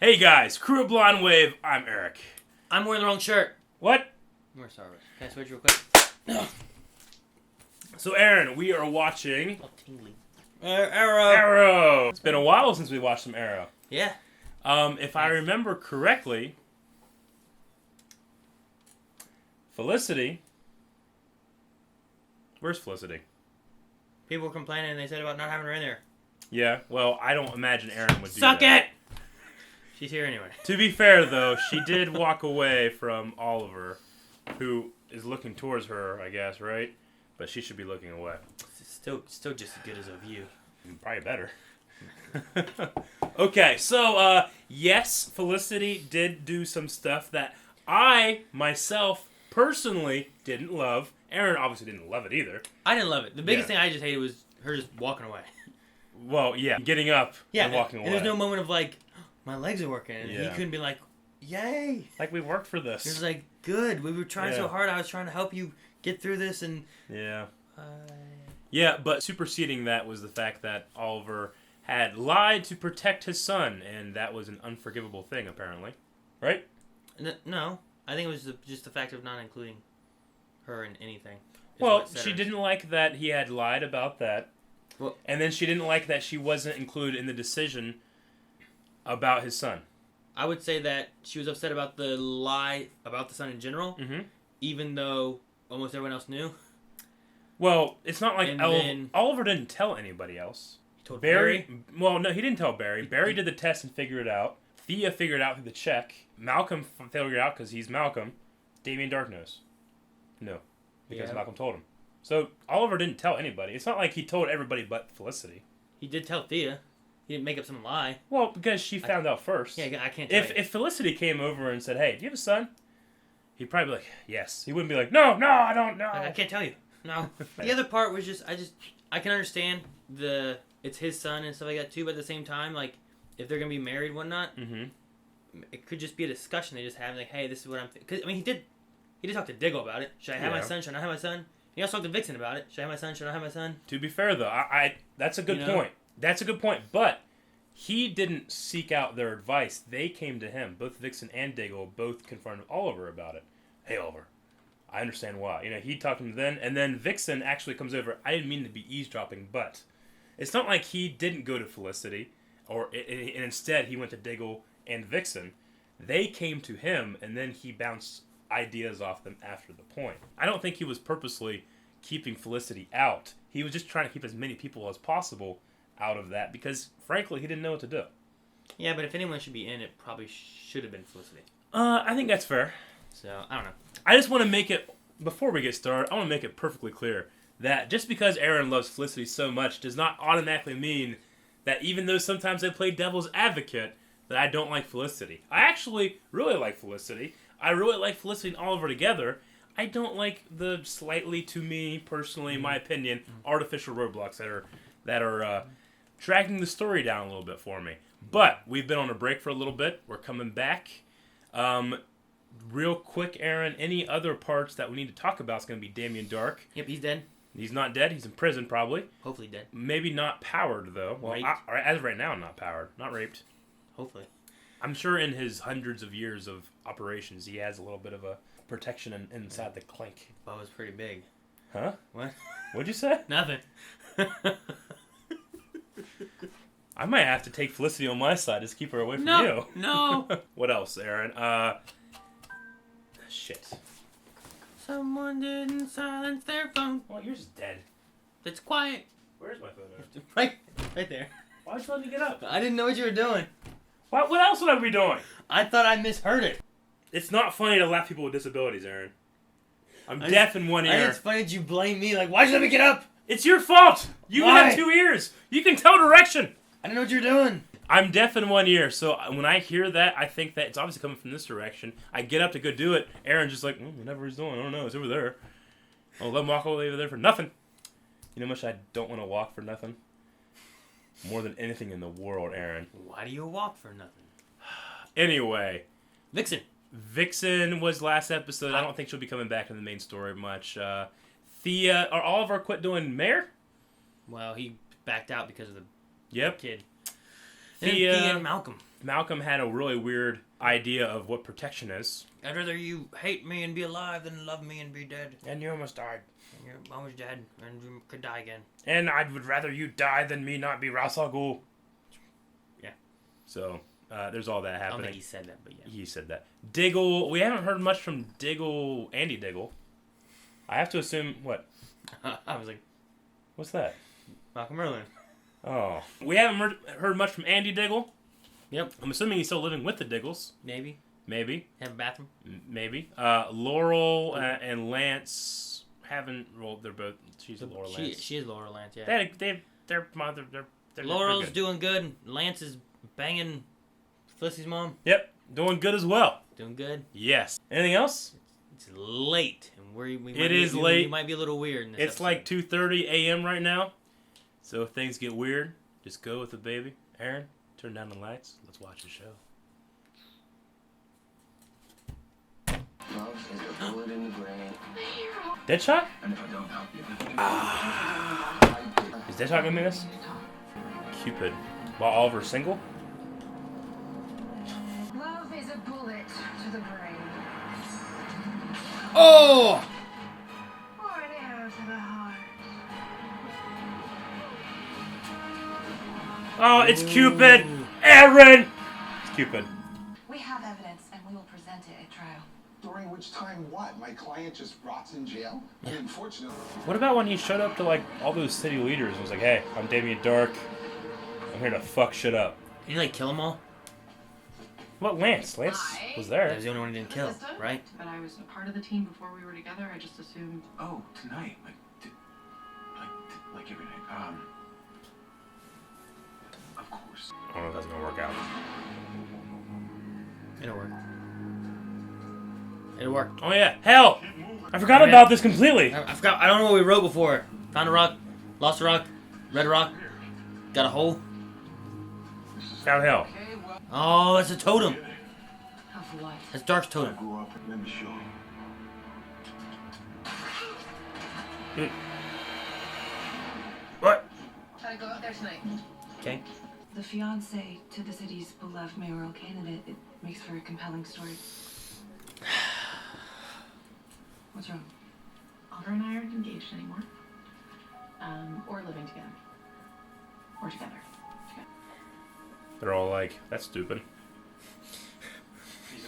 Hey guys, Crew of Blonde Wave, I'm Eric. I'm wearing the wrong shirt. What? We're sorry. Can I switch real quick? So Aaron, we are watching... Oh, tingly. Arrow! It's been a while since we watched some Arrow. Yeah. If I remember correctly, Felicity... Where's Felicity? People were complaining and they said about not having her in there. Yeah, well, I don't imagine Aaron would do Suck that. it! She's here anyway. To be fair, though, she did walk away from Oliver, who is looking towards her, I guess, right? But she should be looking away. It's still just as good as a view. Probably better. Okay, so, yes, Felicity did do some stuff that I, myself, personally didn't love. Aaron obviously didn't love it either. I didn't love it. The biggest thing I just hated was her just walking away. Well, yeah, getting up and walking away. And there's no moment of like, my legs are working. And he Yeah. couldn't be like, yay. Like, we worked for this. He was like, good. We were trying so hard. I was trying to help you get through this. And Yeah. Yeah, but superseding that was the fact that Oliver had lied to protect his son, and that was an unforgivable thing, apparently. Right? No. I think it was just the fact of not including her in anything. Well, she didn't like that he had lied about that. Well, and then she didn't like that she wasn't included in the decision about his son. I would say that she was upset about the lie about the son in general, even though almost everyone else knew. Well, it's not like then, Oliver didn't tell anybody else. He told Barry. Well, no, he didn't tell Barry. Barry did the test and figured it out. Thea figured it out through the check. Malcolm figured it out because he's Malcolm. Darhk knows. No, because Malcolm told him. So Oliver didn't tell anybody. It's not like he told everybody but Felicity. He did tell Thea. He didn't make up some lie. Well, because she found out first. Yeah, I can't tell you. If Felicity came over and said, "Hey, do you have a son?" He'd probably be like, "Yes." He wouldn't be like, "No, I don't know." I can't tell you. No. The other part was I can understand it's his son and stuff like that too, but at the same time, like, if they're going to be married and whatnot, it could just be a discussion they just have, like, hey, this is what I'm thinking. Because, I mean, he did talk to Diggle about it. Should I have my son? Should I not have my son? He also talked to Vixen about it. Should I have my son? Should I have my son? To be fair, though, that's a good point. That's a good point, but he didn't seek out their advice. They came to him. Both Vixen and Diggle both confronted Oliver about it. Hey, Oliver, I understand why. He talked to him then, and then Vixen actually comes over. I didn't mean to be eavesdropping, but it's not like he didn't go to Felicity, and instead he went to Diggle and Vixen. They came to him, and then he bounced ideas off them after the point. I don't think he was purposely keeping Felicity out. He was just trying to keep as many people as possible out of that because, frankly, he didn't know what to do. Yeah, but if anyone should be in, it probably should have been Felicity. I think that's fair. So, I don't know. I just want to make it, before we get started, I want to make it perfectly clear that just because Aaron loves Felicity so much does not automatically mean that even though sometimes I play devil's advocate, that I don't like Felicity. I actually really like Felicity. I really like Felicity and Oliver together. I don't like the slightly, to me, personally, in my opinion, artificial roadblocks that are dragging the story down a little bit for me. But we've been on a break for a little bit. We're coming back. Real quick, Aaron, any other parts that we need to talk about is going to be Darhk. Yep, he's dead. He's not dead. He's in prison, probably. Hopefully dead. Maybe not powered, though. Well, as of right now, not powered. Not raped. Hopefully. I'm sure in his hundreds of years of operations, he has a little bit of a protection inside the clink. That was pretty big. Huh? What? What'd you say? Nothing. I might have to take Felicity on my side just keep her away from you. No. What else, Aaron? Shit. Someone didn't silence their phone. Well, yours is dead. It's quiet. Where's my phone? Right there. Why'd you let me get up? I didn't know what you were doing. What else would I be doing? I thought I misheard it. It's not funny to laugh at people with disabilities, Aaron. I'm deaf in one ear. I think it's funny that you blame me. Like, why'd you let me get up? It's your fault. You have 2 ears. You can tell direction. I didn't know what you were doing. I'm deaf in one ear, so when I hear that, I think that it's obviously coming from this direction. I get up to go do it. Aaron's just like, whatever he's doing, I don't know, it's over there. I'll let him walk all the way over there for nothing. You know how much I don't want to walk for nothing? More than anything in the world, Aaron. Why do you walk for nothing? Anyway. Vixen was last episode. I don't think she'll be coming back in the main story much. Thea, or Oliver quit doing Mayor? Well, he backed out because of the kid. Thea and Malcolm. Malcolm had a really weird idea of what protection is. I'd rather you hate me and be alive than love me and be dead. And you almost died. And you're almost dead and you could die again. And I would rather you die than me not be Ra's al Ghul. Yeah. So, there's all that happening. I don't think he said that, but yeah. He said that. Diggle, we haven't heard much from Diggle, Andy Diggle. I have to assume, what? I was like, What's that? Malcolm Merlin. Oh. We haven't heard much from Andy Diggle. Yep. I'm assuming he's still living with the Diggles. Maybe. Have a bathroom. Maybe. Laurel and Lance haven't. Well, they're both. She's Laurel Lance. She is Laurel Lance. Yeah. They're mother. They're Laurel's good. doing good. Lance is banging Felicity's mom. Yep, doing good as well. Doing good. Yes. Anything else? It's late, and we late. We might be a little weird. In this it's episode. like 2:30 a.m. right now, so if things get weird, just go with the baby. Aaron, turn down the lights. Let's watch the show. Love is a bullet in the brain. Deadshot? And if I don't help you, Is Deadshot gonna be this? Cupid. While Oliver's single? Love is a bullet to the brain. Oh! Or an arrow to the heart. Oh, it's Cupid! Aaron! It's Cupid. We have evidence and we will present it at trial. During which time what? My client just rots in jail? And unfortunately... What about when he showed up to, like, all those city leaders and was like, hey, I'm Damien Darhk. I'm here to fuck shit up. Did he, like, kill them all? What, Lance? Lance was there. That was the only one he didn't kill, right? But I was a part of the team before we were together. I just assumed. oh, tonight, like every night. Of course. I don't know if that's gonna work out. It'll work. It'll work. Oh yeah, hell! I forgot about this completely. I forgot. I don't know what we wrote before. Found a rock, lost a rock, read a rock, got a hole. Found hell. Oh, it's a totem. Of what? That's Dark's totem. Grew up, let me show you. What? Gotta go out there tonight. Okay. The fiance to the city's beloved mayoral candidate. It makes for a compelling story. What's wrong? Oliver and I aren't engaged anymore. Or living together. Or together. They're all like, that's stupid.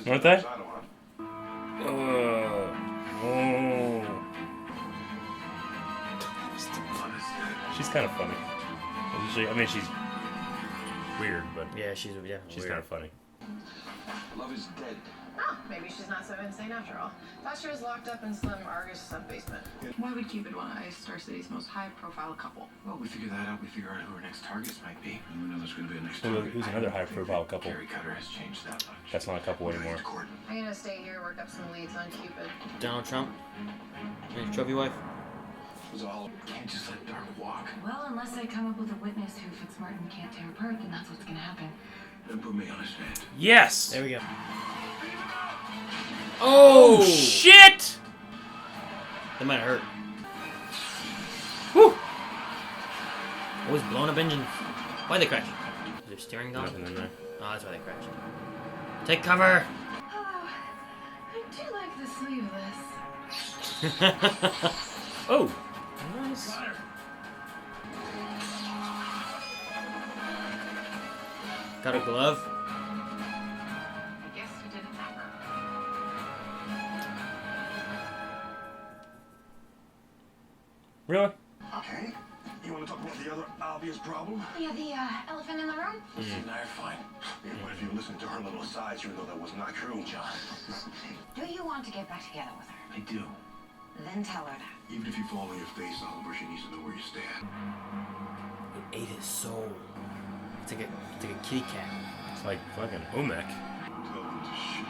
Weren't they? Oh. She's kind of funny. I mean, she's weird, but Yeah, she's definitely she's weird. kind of funny. Love is dead. Oh, maybe she's not so insane after all. Thought she was locked up in some Argus sub-basement. Why would Cupid want to ice Star City's most high-profile couple? Well, we figure that out. We figure out who our next targets might be. And we know there's going to be a next Who- target. who's another high-profile couple? Carrie Cutter has changed that much. That's not a couple anymore. Court. I'm gonna stay here, work up some leads on Cupid. Donald Trump. And his trophy wife. It was all. Can't just let Dark walk. Well, unless I come up with a witness who Fitzmartin can't tear apart, then that's what's gonna happen. Then put me on his stand. Yes! There we go. Oh, shit! That might hurt. Whew! Always blowing up engines. Why'd they crash? Is there steering gone? Nothing in there. Oh, that's why they crashed. Take cover! Oh, I do like the sleeveless. Oh, nice. Got a glove. I guess we didn't ever. Really? Okay. You want to talk about the other obvious problem? Yeah, the elephant in the room? She and I are fine. What if you listen to her little asides, you know that was not true? John, Do you want to get back together with her? I do. Then tell her that. Even if you fall on your face, Oliver, she needs to know where you stand. It ate his soul. It's like a kitty cat. It's like fucking Umek. Tell them to shit.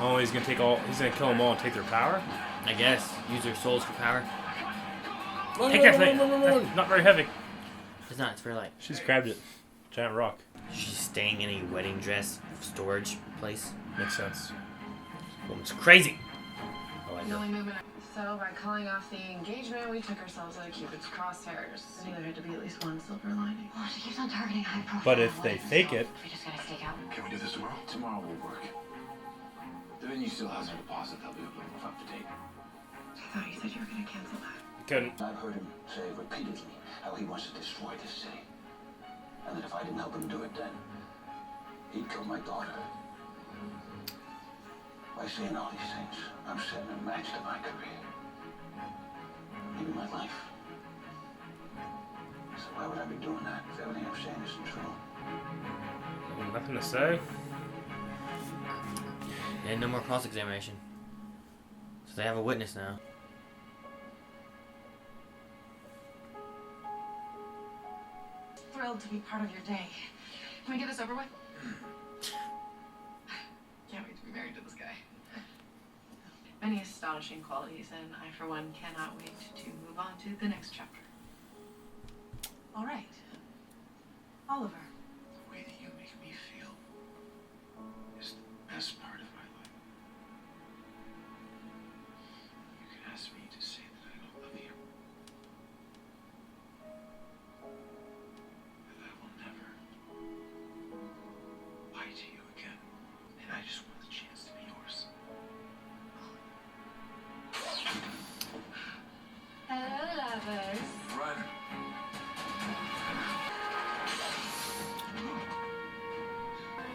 Oh, he's gonna kill them all and take their power? I guess. Use their souls for power. Take that thing! That's not very heavy. It's not. It's very light. She's grabbed it. Giant rock. She's staying in a wedding dress storage place. Makes sense. Woman's crazy. I like The her. only movement So by calling off the engagement, we took ourselves out of Cupid's crosshairs. I knew there had to be at least one silver lining. Oh, she keeps on targeting high profile. But if they fake it, We just gotta stake out. Can we do this tomorrow? Tomorrow will work. The venue still has a deposit they'll be able to move up to date. I thought you said you were gonna cancel that. couldn't. I've heard him say repeatedly how he wants to destroy this city. And that if I didn't help him do it then, he'd kill my daughter. By saying all these things, I'm setting a match to my career. Maybe my life. So why would I be doing that if everything I'm saying isn't true? Nothing to say. And no more cross-examination. So they have a witness now. Thrilled to be part of your day. Can we get this over with? Can't wait to be married to this guy. Many astonishing qualities, and I, for one, cannot wait to move on to the next chapter. All right. Oliver. The way that you make me feel is the best part of my life. You can ask me to say that I don't love you. That I will never lie to you again. And I just want the chance to be yours. Hello, lovers. Run.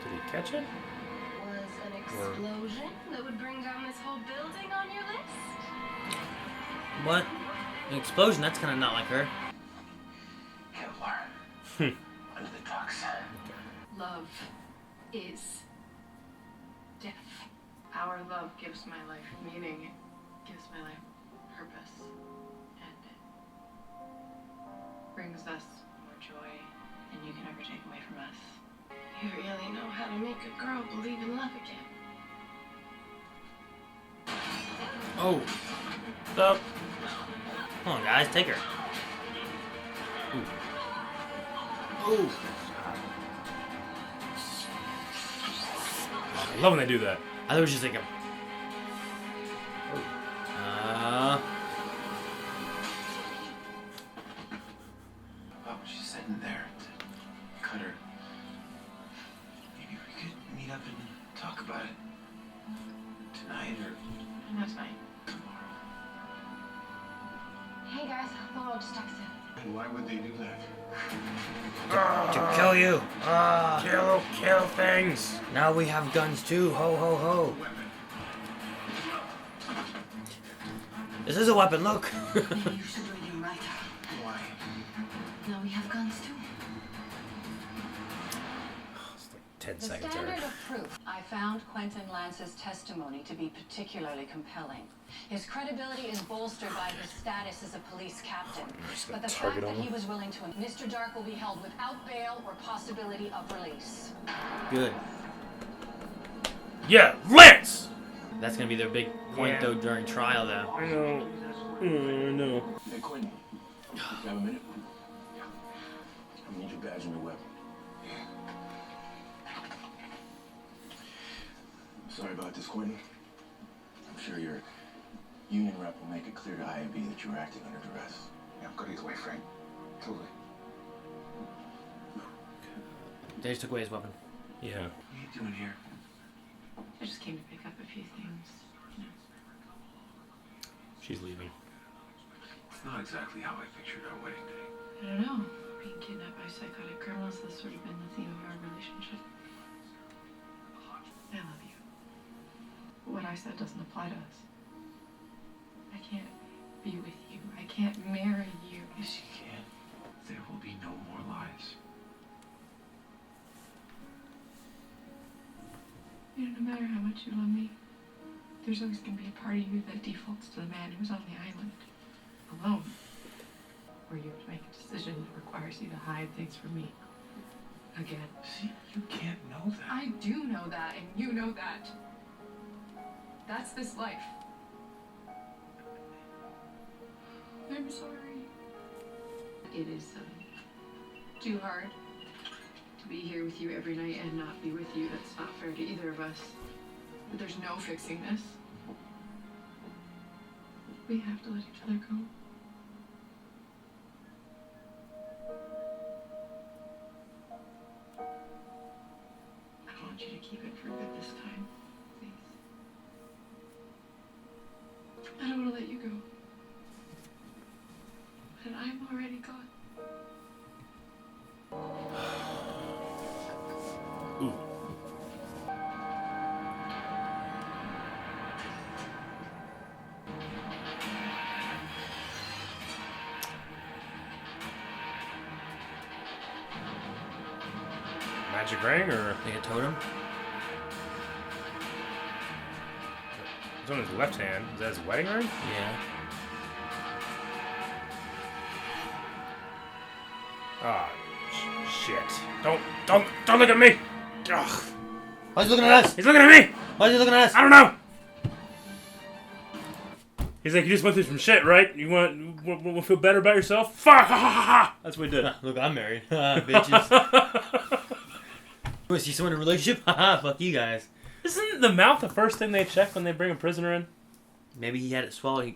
Did he catch it? Was an explosion that would bring down this whole building on your list? What? An explosion? That's kind of not like her. Kevlar. Under the trucks. Love is death. Our love gives my life meaning, gives my life purpose, and brings us more joy than you can ever take away from us. You really know how to make a girl believe in love again. Oh. Stop. Come on, guys. Take her. Ooh. Ooh. I love when they do that. I thought it was just like a... Oh, she's sitting there to cut her. Maybe we could meet up and talk about it tonight or That's fine. tomorrow. Hey guys, Mom just texted. And why would they do that? to kill you. Kill things. Now we have guns too. Ho, ho, ho. This is a weapon, look. Maybe you should bring him right up. Why? Now we have guns too. It's like 10 The seconds. standard of proof. I found Quentin Lance's testimony to be particularly compelling. His credibility is bolstered by his status as a police captain. But the fact that he was willing to... Mr. Darhk will be held without bail or possibility of release. Good. Yeah, Lance! That's gonna be their big point, though, during trial, though. I know. No. Hey, Quentin. You have a minute? Yeah. I need your badge and your weapon. I'm sorry about this, Quentin. I'm sure your union rep will make it clear to IAB that you were acting under duress. Yeah, I'm good either way, Frank. Totally. They just took away his weapon. Yeah. What are you doing here? I just came to pick up a few things. She's leaving. It's not exactly how I pictured our wedding day. I don't know. Being kidnapped by psychotic criminals has sort of been the theme of our relationship. I love you. What I said doesn't apply to us. I can't be with you. I can't marry you. Yes, you can. There will be no more lies. You know, no matter how much you love me, there's always going to be a part of you that defaults to the man who's on the island, alone. Where you have to make a decision that requires you to hide things from me. Again. See, you can't know that. I do know that, and you know that. That's this life. I'm sorry. It is too hard to be here with you every night and not be with you. That's not fair to either of us. But there's no fixing this. We have to let each other go. I want you to keep it for good this time, please. I don't want to let you go. But I'm already gone. Ooh. Magic ring or Like a totem? it's on his left hand. Is that his wedding ring? Yeah. Ah, shit. Don't look at me! Ugh. Why is he looking at us? He's looking at me! Why is he looking at us? I don't know! He's like, you just went through some shit, right? You want to feel better about yourself? Fuck! Ha ha ha ha! That's what he did. Look, I'm married. Bitches. Want to see someone in a relationship? Haha, fuck you guys. Isn't the mouth the first thing they check when they bring a prisoner in? Maybe he had it swallowed.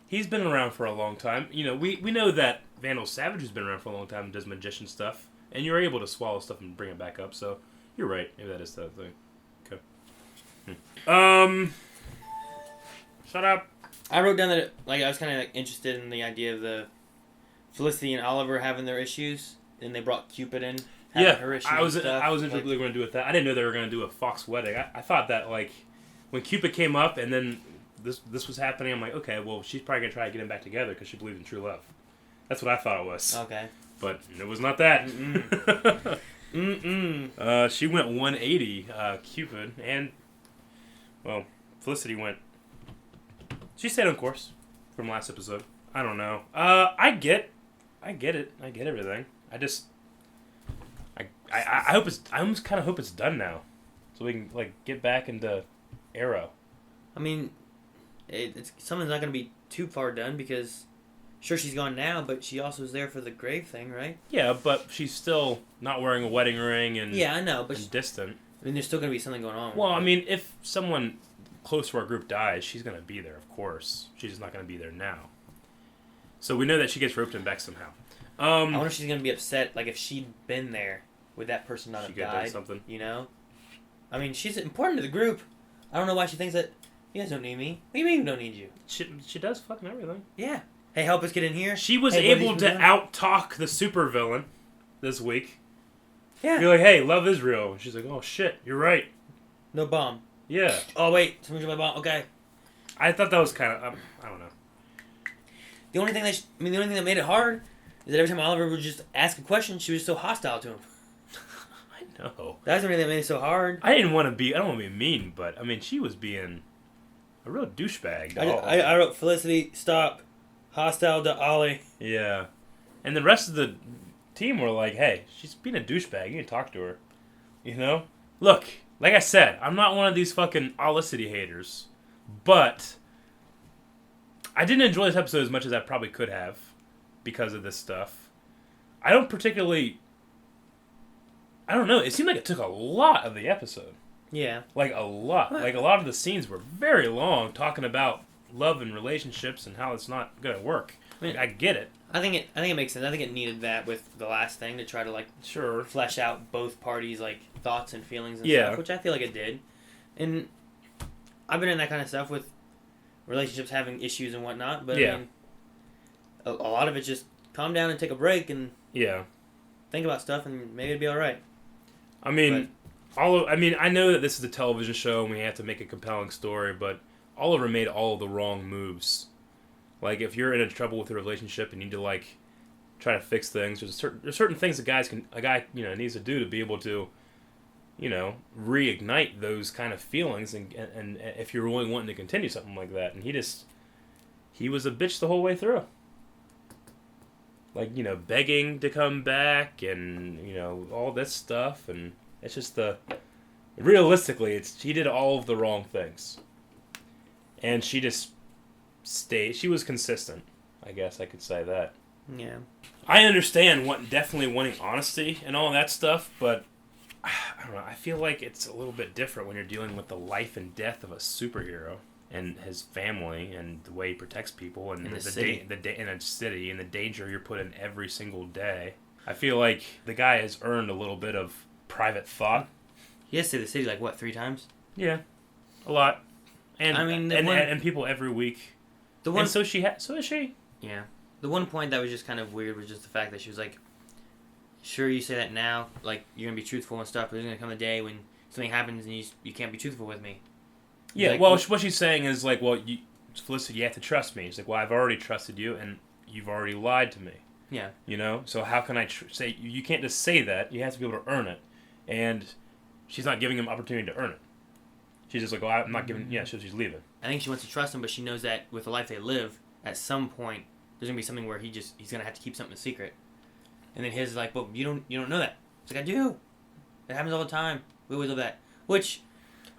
He's been around for a long time. You know, we know that Vandal Savage has been around for a long time and does magician stuff. And you're able to swallow stuff and bring it back up, so you're right. Maybe that is the thing. Okay. Shut up. I wrote down that I was kind of interested in the idea of the Felicity and Oliver having their issues, and they brought Cupid in. Yeah, her issues I was and stuff. interested what they were going to do with that. I didn't know they were going to do a Fox wedding. I thought that when Cupid came up and then this was happening, I'm like, okay, well she's probably going to try to get them back together because she believed in true love. That's what I thought it was. Okay. But it was not that. Mm-mm. She went 180, Cupid, and, well, Felicity went... She stayed on course from last episode. I don't know. I get it. I get everything. I just... I hope it's... I almost kind of hope it's done now. So we can, get back into Arrow. I mean, it's something's not going to be too far done because... Sure, she's gone now, but she also was there for the grave thing, right? Yeah, but she's still not wearing a wedding ring and... Yeah, I know, but... And distant. I mean, there's still going to be something going on. Well, I mean, if someone close to our group dies, she's going to be there, of course. She's just not going to be there now. So we know that she gets roped in back somehow. I wonder if she's going to be upset, if she'd been there, would that person not have died? Something. You know? I mean, she's important to the group. I don't know why she thinks that, you guys don't need me. What do you mean we don't need you? She does fucking everything. Yeah. Hey, help us get in here. She was able to out-talk the supervillain this week. Yeah. You're like, hey, love is real. She's like, oh, shit, you're right. No bomb. Yeah. Oh, wait. Someone my bomb. Okay. I thought that was kind of, I don't know. The only thing that made it hard is that every time Oliver would just ask a question, she was so hostile to him. I know. That's the only thing that made it so hard. I don't want to be mean, but, I mean, she was being a real douchebag. I wrote, Felicity, stop. Hostile to Ollie. Yeah. And the rest of the team were like, hey, she's being a douchebag. You can talk to her. You know? Look, like I said, I'm not one of these fucking Olicity haters. But I didn't enjoy this episode as much as I probably could have because of this stuff. I don't know. It seemed like it took a lot of the episode. Yeah. A lot. A lot of the scenes were very long talking about love and relationships and how it's not gonna work. I mean, I get it. I think it makes sense. I think it needed that with the last thing to try to sure flesh out both parties' thoughts and feelings and yeah. stuff, which I feel like it did. And I've been in that kind of stuff with relationships having issues and whatnot, but yeah. I mean, a lot of it just calm down and take a break and think about stuff and maybe it'd be all right. I mean, I know that this is a television show and we have to make a compelling story, but Oliver made all of the wrong moves. If you're in trouble with a relationship and you need to try to fix things, there's certain things a guy needs to do to be able to, reignite those kind of feelings and if you're really wanting to continue something like that. And he was a bitch the whole way through. Begging to come back and all this stuff, and it's just realistically he did all of the wrong things. And she just stayed. She was consistent. I guess I could say that. Yeah. I understand definitely wanting honesty and all that stuff, but I don't know. I feel like it's a little bit different when you're dealing with the life and death of a superhero. and his family and the way he protects people and in in a city and the danger you're put in every single day. I feel like the guy has earned a little bit of private thought. He has to the city, like, what, 3 times? Yeah. A lot. And I mean, and people every week. And so is she. Yeah. The one point that was just kind of weird was just the fact that she was like, sure, you say that now, like, you're going to be truthful and stuff, but there's going to come a day when something happens and you can't be truthful with me. Yeah, like, well, what she's saying is, like, well, Felicity, you have to trust me. She's like, well, I've already trusted you, and you've already lied to me. Yeah. You know? So how can I say... You can't just say that. You have to be able to earn it. And she's not giving him opportunity to earn it. She's just like, well, I'm not giving... Yeah, so she's leaving. I think she wants to trust him, but she knows that with the life they live, at some point, there's going to be something where he's going to have to keep something a secret. And then his is like, well, you don't know that. It's like, I do. It happens all the time. We always love that. Which...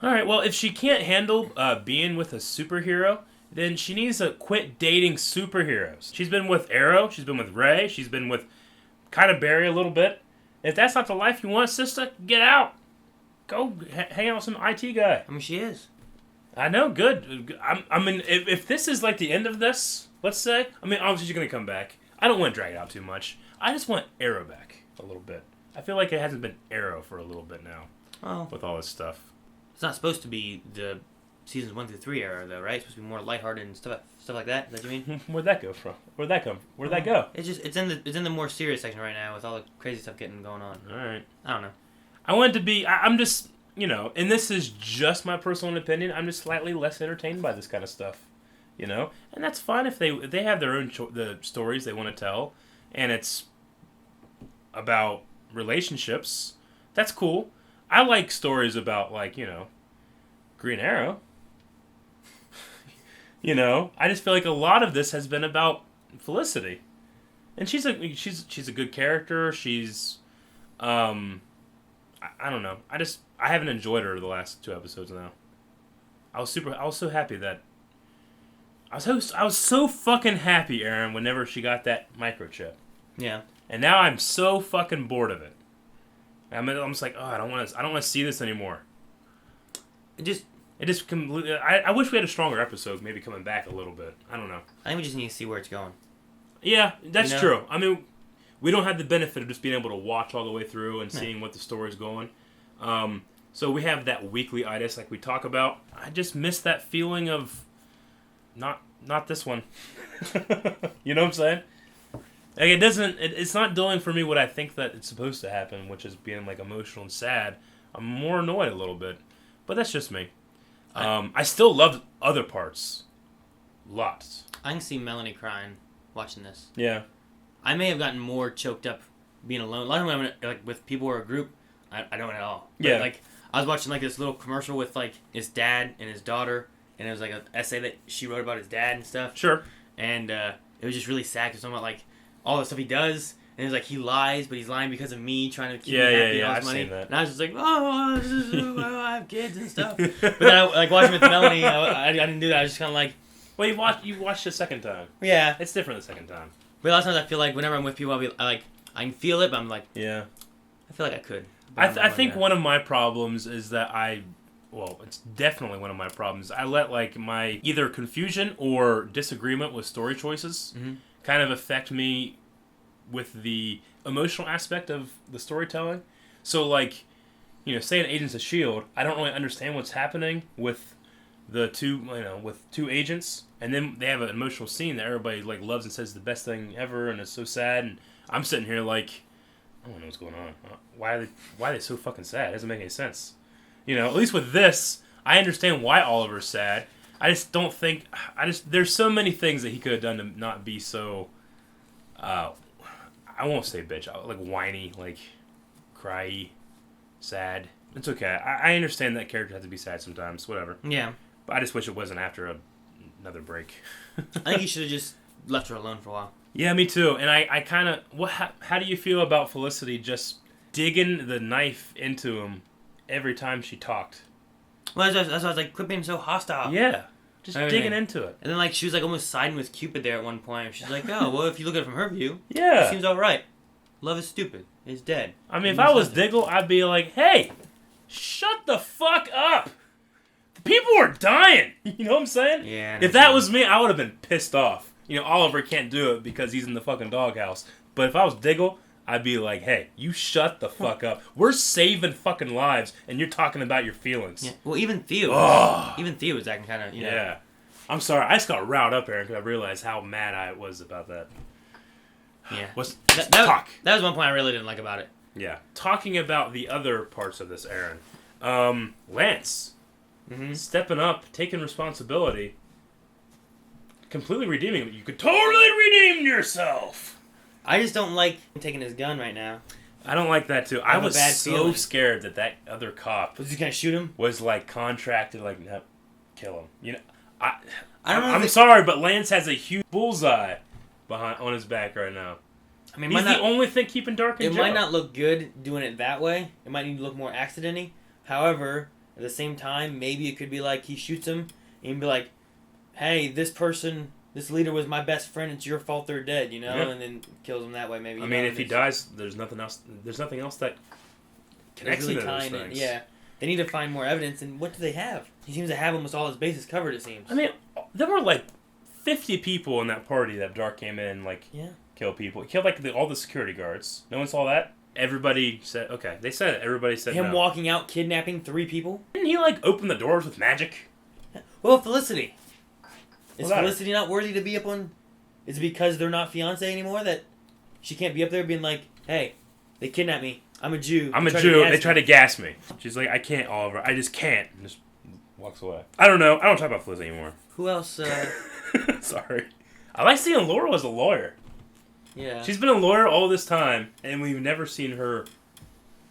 All right, well, if she can't handle being with a superhero, then she needs to quit dating superheroes. She's been with Arrow. She's been with Ray. She's been with kind of Barry a little bit. If that's not the life you want, sister, get out. Go hang out with some IT guy. I mean, she is. I know, good. I mean, if this is like the end of this, let's say, I mean, obviously she's going to come back. I don't want to drag it out too much. I just want Arrow back a little bit. I feel like it hasn't been Arrow for a little bit now. Oh. With all this stuff. It's not supposed to be the seasons 1 through 3 era, though, right? It's supposed to be more lighthearted and stuff like that. Is that what you mean? Where'd that go from? Where'd that come? Where'd that go? It's in the more serious section right now with all the crazy stuff going on. All right. I don't know. I want it to be. I'm just, you know, and this is just my personal opinion. I'm just slightly less entertained by this kind of stuff, you know, and that's fine if they have their own the stories they want to tell, and it's about relationships. That's cool. I like stories about, like, you know, Green Arrow. You know, I just feel like a lot of this has been about Felicity, and she's a good character. She's, I don't know. I haven't enjoyed her the last 2 episodes now. I was so happy that I was so fucking happy, Aaron, whenever she got that microchip. Yeah. And now I'm so fucking bored of it. I'm just like, oh, I don't want to see this anymore. It just completely. I wish we had a stronger episode, maybe coming back a little bit. I don't know. I think we just need to see where it's going. Yeah, that's true. I mean, we don't have the benefit of just being able to watch all the way through and seeing what the story's going. So we have that weekly itis like we talk about. I just miss that feeling of not this one. You know what I'm saying? Like, it's not doing for me what I think that it's supposed to happen, which is being, like, emotional and sad. I'm more annoyed a little bit, but that's just me. I still loved other parts. Lots. I can see Melanie crying watching this. Yeah. I may have gotten more choked up being alone. A lot of when I'm like with people or a group, I don't at all. But, yeah. Like, I was watching, like, this little commercial with, like, his dad and his daughter, and it was, like, an essay that she wrote about his dad and stuff. Sure. And it was just really sad because talking about, like, all the stuff he does, and it's like he lies, but he's lying because of me trying to keep me happy and all his money. I've seen that. And I was just like, I have kids and stuff. But then I, like, watching with Melanie, I didn't do that. I was just kind of like... Well, you watched the second time. Yeah. It's different the second time. But a lot of times I feel like whenever I'm with people, I can feel it, but I'm like... Yeah. I feel like I could. I think one of my problems is that it's definitely one of my problems. I let, like, my either confusion or disagreement with story choices kind of affect me with the emotional aspect of the storytelling. So, like, you know, say in Agents of S.H.I.E.L.D., I don't really understand what's happening with the two agents, and then they have an emotional scene that everybody, like, loves and says is the best thing ever, and it's so sad, and I'm sitting here like, I don't know what's going on. Why are they so fucking sad? It doesn't make any sense. You know, at least with this, I understand why Oliver's sad. I just don't think... There's so many things that he could have done to not be so... I won't say bitch. Like, whiny, like, cry-y, sad. It's okay. I understand that character has to be sad sometimes. Whatever. Yeah. But I just wish it wasn't after another break. I think you should have just left her alone for a while. Yeah, me too. And I kind of... How do you feel about Felicity just digging the knife into him every time she talked? Well, that's why I was like, quit being so hostile. Yeah. Just digging into it. And then, like, she was, like, almost siding with Cupid there at one point. She's like, oh, well, if you look at it from her view, yeah, it seems all right. Love is stupid. It's dead. I mean, if I was Diggle, I'd be like, hey, shut the fuck up. People were dying. You know what I'm saying? Yeah. If that was me, I would have been pissed off. You know, Oliver can't do it because he's in the fucking doghouse. But if I was Diggle, I'd be like, hey, you shut the fuck up. We're saving fucking lives, and you're talking about your feelings. Yeah. Well, even Theo. Oh. Even Theo was acting kind of, you know. Yeah. I'm sorry. I just got riled up, Aaron, because I realized how mad I was about that. Yeah. Talk. That was one point I really didn't like about it. Yeah. Talking about the other parts of this, Aaron. Lance. Mm-hmm. Stepping up, taking responsibility. Completely redeeming it. You could totally redeem yourself. I just don't like him taking his gun right now. I don't like that too. I was so scared that other cop was he gonna shoot him? Was like contracted, like, no, kill him. You know, I'm sorry, but Lance has a huge bullseye on his back right now. I mean, he's the only thing keeping Darhk in jail. It might not look good doing it that way. It might need to look more accidenty. However, at the same time, maybe it could be like he shoots him and be like, hey, this leader was my best friend. It's your fault they're dead, you know? Yeah. And then kills him that way, maybe. I mean, if he dies, there's nothing else that connects really to those things. Yeah. They need to find more evidence, and what do they have? He seems to have almost all his bases covered, it seems. I mean, there were like 50 people in that party that Darhk came in and killed people. He killed like all the security guards. No one saw that? Everybody said, okay. They said it. Everybody said him no. walking out, kidnapping 3 people? Didn't he like open the doors with magic? Well, Felicity. Is Well, Felicity not worthy to be up on... Is it because they're not fiancé anymore that she can't be up there being like, hey, they kidnapped me. I'm a Jew. They try to gas me. She's like, I can't, Oliver. I just can't. And just walks away. I don't know. I don't talk about Felicity anymore. Who else? Sorry. I like seeing Laura as a lawyer. Yeah. She's been a lawyer all this time, and we've never seen her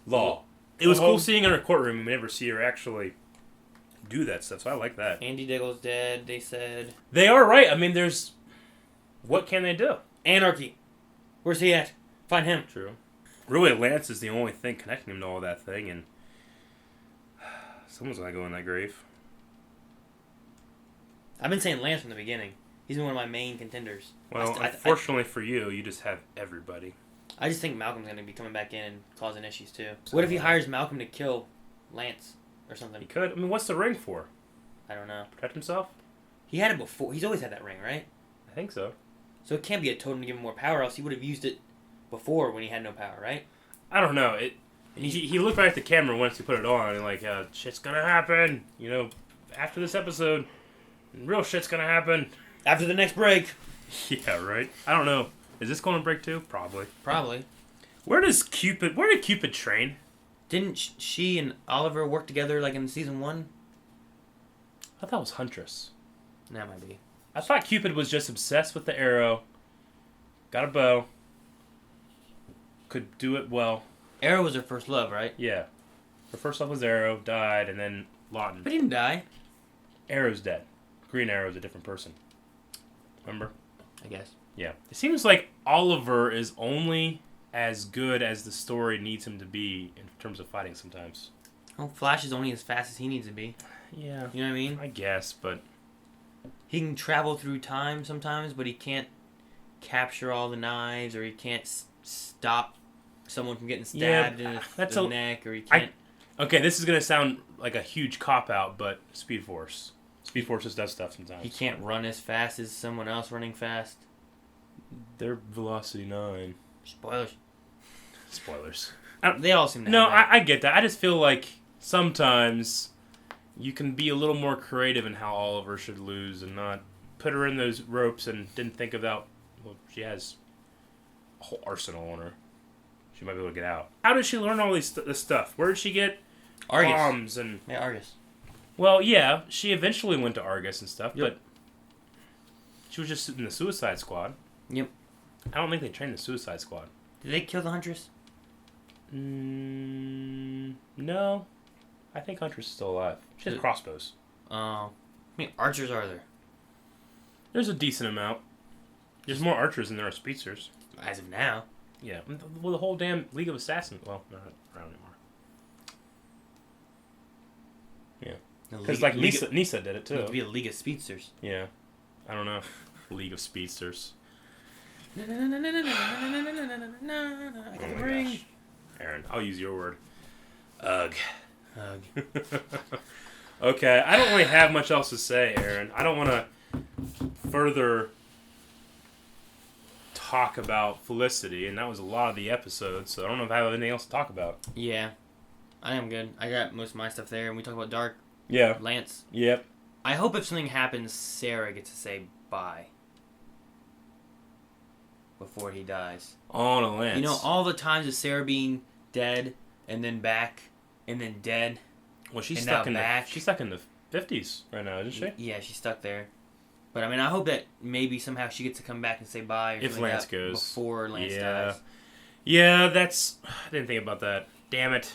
law. It was cool seeing her in her courtroom, and we never see her actually do that stuff, so I like that. Andy Diggle's dead, they said. They are right. I mean, what can they do? Anarchy. Where's he at? Find him. True. Really, Lance is the only thing connecting him to all that thing, and someone's gonna go in that grave. I've been saying Lance from the beginning. He's been one of my main contenders. Well, unfortunately for you, you just have everybody. I just think Malcolm's going to be coming back in and causing issues too. What if he hires Malcolm to kill Lance or something? He could. I mean, what's the ring for? I don't know. Protect himself? He had it before. He's always had that ring, right? I think so. So it can't be a totem to give him more power, else he would have used it before when he had no power, right? I don't know. He looked right at the camera once he put it on and like, shit's gonna happen. You know, after this episode, real shit's gonna happen. After the next break. Yeah, right. I don't know. Is this going to break too? Probably. Where did Cupid train? Didn't she and Oliver work together like in season 1? I thought that was Huntress. That might be. I thought Cupid was just obsessed with the arrow. Got a bow. Could do it well. Arrow was her first love, right? Yeah. Her first love was Arrow, died, and then Lawton. But he didn't die. Arrow's dead. Green Arrow's a different person. Remember? I guess. Yeah. It seems like Oliver is only as good as the story needs him to be in terms of fighting sometimes. Oh, Flash is only as fast as he needs to be. Yeah. You know what I mean? I guess, but... He can travel through time sometimes, but he can't capture all the knives, or he can't stop someone from getting stabbed in the neck, or he can't... Okay, this is going to sound like a huge cop-out, but Speed Force. Speed Force just does stuff sometimes. He can't run as fast as someone else running fast. They're Velocity 9. Spoilers. They all seem to No, have that. I get that. I just feel like sometimes you can be a little more creative in how Oliver should lose and not put her in those ropes and didn't think about... Well, she has a whole arsenal on her. She might be able to get out. How did she learn all this stuff? Where did she get bombs and... Yeah, Argus. Well, yeah, she eventually went to Argus and stuff, but she was just in the Suicide Squad. Yep. I don't think they trained the Suicide Squad. Did they kill the Huntress? No. I think Huntress is still alive. She has crossbows. How many archers are there? There's a decent amount. There's more archers than there are speedsters. As of now. Yeah. Well, the whole damn League of Assassins... Well, not around anymore. Yeah. Because, like, Nisa did it, too. It would be a League of Speedsters. Yeah. I don't know. League of Speedsters. I got the ring. Gosh. Aaron, I'll use your word. Ugh. Okay, I don't really have much else to say, Aaron. I don't want to further talk about Felicity, and that was a lot of the episode, so I don't know if I have anything else to talk about. Yeah. I am good. I got most of my stuff there, and we talk about Darhk. Yeah. Lance. Yep. I hope if something happens, Sarah gets to say bye. Before he dies. Oh, no, Lance. You know, all the times of Sarah being dead, and then back, and then dead. Well, she's and stuck now back. she's stuck in the 50s right now, isn't she? Yeah, she's stuck there. But I mean, I hope that maybe somehow she gets to come back and say bye. Or If something Lance like that goes. before Lance dies. Yeah, that's... I didn't think about that. Damn it.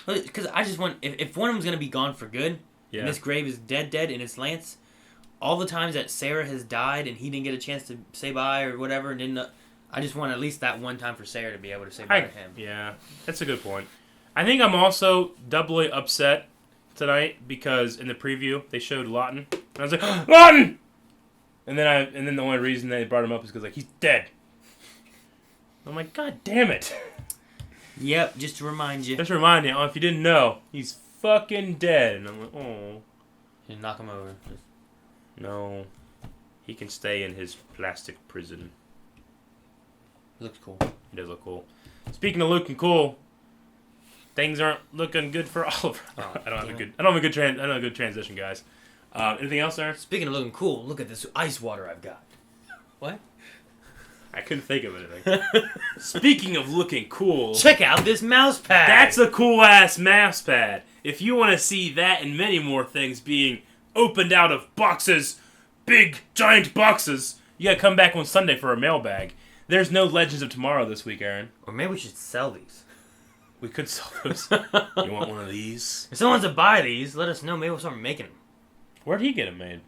Because I just want... If one of them's going to be gone for good, Yeah. and this grave is dead, and it's Lance, all the times that Sarah has died and he didn't get a chance to say bye or whatever, and didn't... I just want at least that one time for Sarah to be able to say bye to him. Yeah, that's a good point. I think I'm also doubly upset tonight because in the preview they showed Lawton, and I was like, Lawton! And then the only reason they brought him up is because like he's dead. I'm like, God damn it! Yep, just to remind you. Just to remind you, if you didn't know, he's fucking dead. And I'm like, oh. Just knock him over. No, he can stay in his plastic prison. It looks cool. He does look cool. Speaking of looking cool, things aren't looking good for Oliver. Oh, I don't have a good transition, guys. Anything else, Aaron? Speaking of looking cool, look at this ice water I've got. What? I couldn't think of anything. Speaking of looking cool, Check out this mouse pad. that's a cool ass mouse pad. If you want to see that and many more things being opened out of boxes, big giant boxes, you gotta come back on Sunday for a mailbag. There's no Legends of Tomorrow this week, Aaron. Or maybe we should sell these. We could sell those. You want one of these? If someone wants to buy these, let us know. Maybe we'll start making them. Where'd he get them made?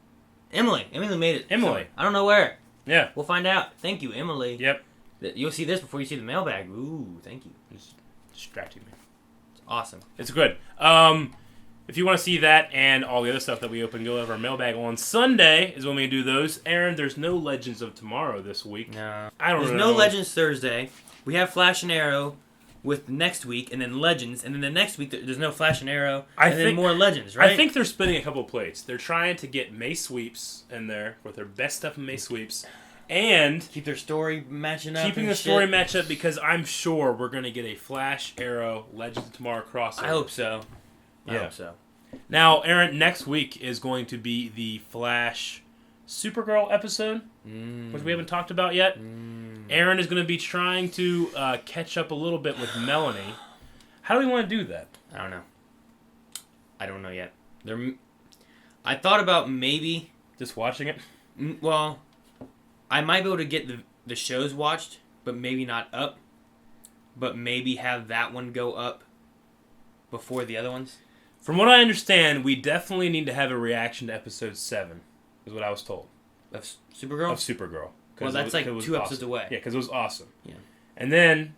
Emily made it. Emily. I don't know where. Yeah. We'll find out. Thank you, Emily. Yep. You'll see this before you see the mailbag. Ooh, thank you. Just distracting me. It's awesome. It's good. If you want to see that and all the other stuff that we open, go over our mailbag on Sunday is when we do those. Aaron, there's no Legends of Tomorrow this week. No. There's no Legends Thursday. We have Flash and Arrow with next week, and then Legends, and then the next week there's no Flash and Arrow, then more Legends, right? I think they're spinning a couple plates. They're trying to get May Sweeps in there with their best stuff in May Sweeps, and keep their story matching up. Keeping the story match up because I'm sure we're going to get a Flash, Arrow, Legends of Tomorrow crossover. I hope so. Yeah. I hope so. Now, Aaron, next week is going to be the Flash Supergirl episode, which we haven't talked about yet. Aaron is going to be trying to catch up a little bit with Melanie. How do we want to do that? I don't know. I don't know yet. I thought about maybe just watching it. Well, I might be able to get the shows watched, but maybe not up. But maybe have that one go up before the other ones. From what I understand, we definitely need to have a reaction to episode 7, is what I was told. Of Supergirl? Of Supergirl. Well, that's like 2 episodes awesome. away. Yeah, because it was awesome. Yeah. And then,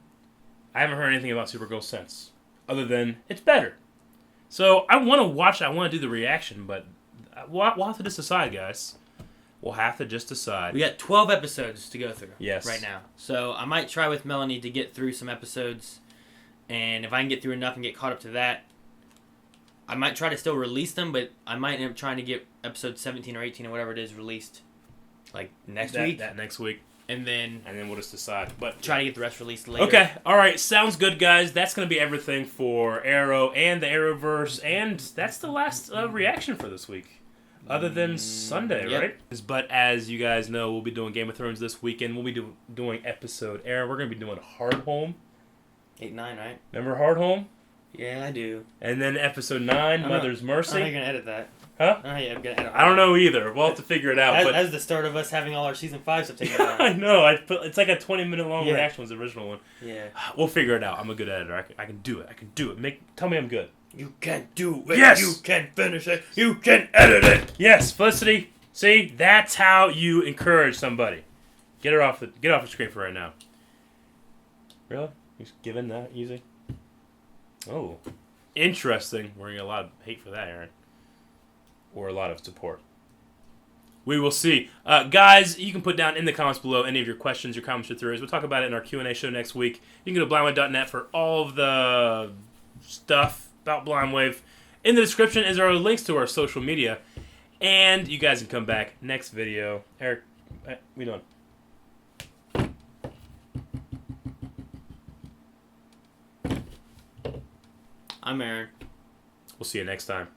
I haven't heard anything about Supergirl since, other than it's better. So, I want to watch it, I want to do the reaction, but we'll have to just decide, guys. We'll have to just decide. We got 12 episodes to go through right now. So, I might try with Melanie to get through some episodes, and if I can get through enough and get caught up to that, I might try to still release them, but I might end up trying to get episode 17 or 18 or whatever it is released, like next week. That next week. And then we'll just decide. But try to get the rest released later. Okay. All right. Sounds good, guys. That's going to be everything for Arrow and the Arrowverse. And that's the last reaction for this week. Other than Sunday, right? But as you guys know, we'll be doing Game of Thrones this weekend. We'll be doing episode Arrow. We're going to be doing Hardhome. 8, 9, right? Remember Hardhome? Yeah, I do. And then episode 9, Mother's Mercy. How are you going to edit that? Huh? I'm gonna edit I don't know either. We'll have to figure it out. That's the start of us having all our season 5 stuff taken out. I know. It's like a 20-minute long reaction was the original one. Yeah. We'll figure it out. I'm a good editor. I can do it. Tell me I'm good. You can do it. Yes. You can finish it. You can edit it. Yes, Felicity. See, that's how you encourage somebody. Get off the screen for right now. Really? You just giving that easy? Oh. Interesting. We're going to get a lot of hate for that, Aaron. Or a lot of support. We will see. Guys, you can put down in the comments below any of your questions, your comments, your theories. We'll talk about it in our Q&A show next week. You can go to blindwave.net for all of the stuff about Blindwave. In the description is our links to our social media. And you guys can come back next video. Eric, we doing? I'm Aaron. We'll see you next time.